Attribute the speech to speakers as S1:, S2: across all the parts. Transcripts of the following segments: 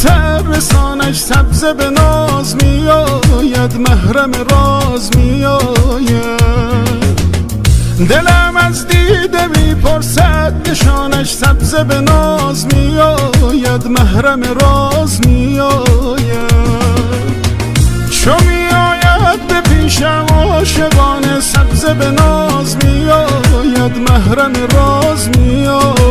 S1: خاطر رسانش سبز به ناز میآید، محرم راز میآید. دلم از دیده میپرسد نشانش سبز به ناز میآید، محرم راز میآید. چو میآید به پیشم عاشقانه سبز به ناز میآید، محرم راز میآید.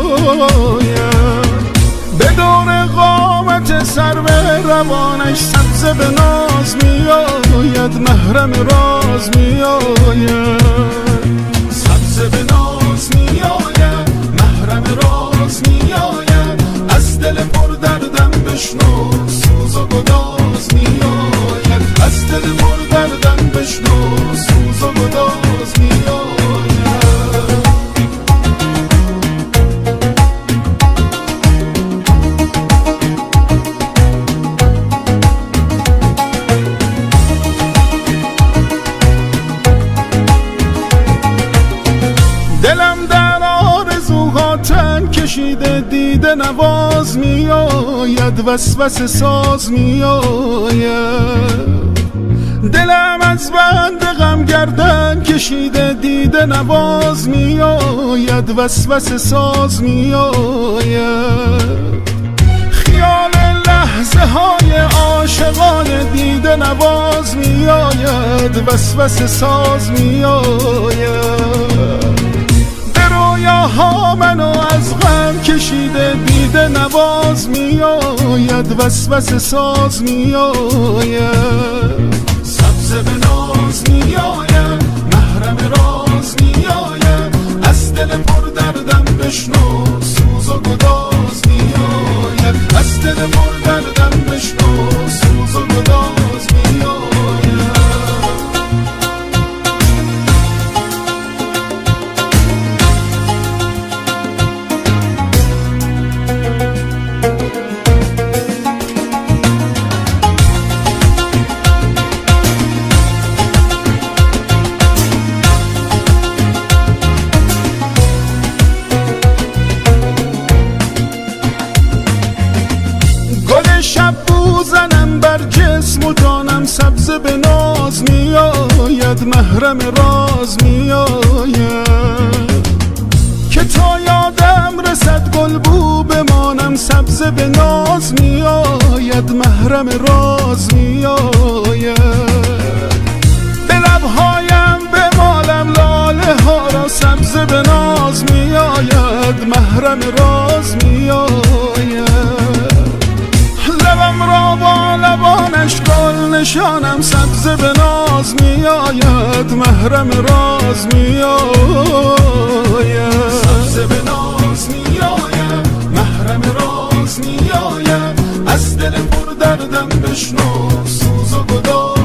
S1: به دور قامت سرو روانش سبز به ناز میآید، محرم راز میآید. سبز به ناز میآید، محرم راز میآید. از دل پر دردم بشنو سوز و گداز میآید، از دل پر دردم بشنو سوز و گداز میآید. دلم در آرزوها تن کشیده دیده نواز میآید، وسوسه ساز میآید. دلم از بند غم گردن کشیده دیده نواز میآید، وسوسه ساز میآید. خیال لحظه های عاشقانه دیده نواز میآید، وسوسه ساز میآید. رویاها منو از غم کشیده دیده نواز میآید، وسوسه ساز میآید. سبز به ناز میآید، محرم راز میآید. از دل پر دردم بشنو سوز و گداز میآید، از دل پر دردم بشنو سوز و گداز میآید. شب بوزنم بر جسم و جانم سبز به ناز میآید، محرم راز میآید. که تا یادم رسد گل بو بمانم سبز به ناز میآید، محرم راز میآید. به لبهایم بمالم لاله ها را سبز به ناز میآید، محرم راز میآید. لبم را با لبانش گل نشانم سبز به ناز میآید، محرم راز میآید. سبز به ناز میآید، محرم راز میآید. از دل پر دردم بشنو سوز و گداز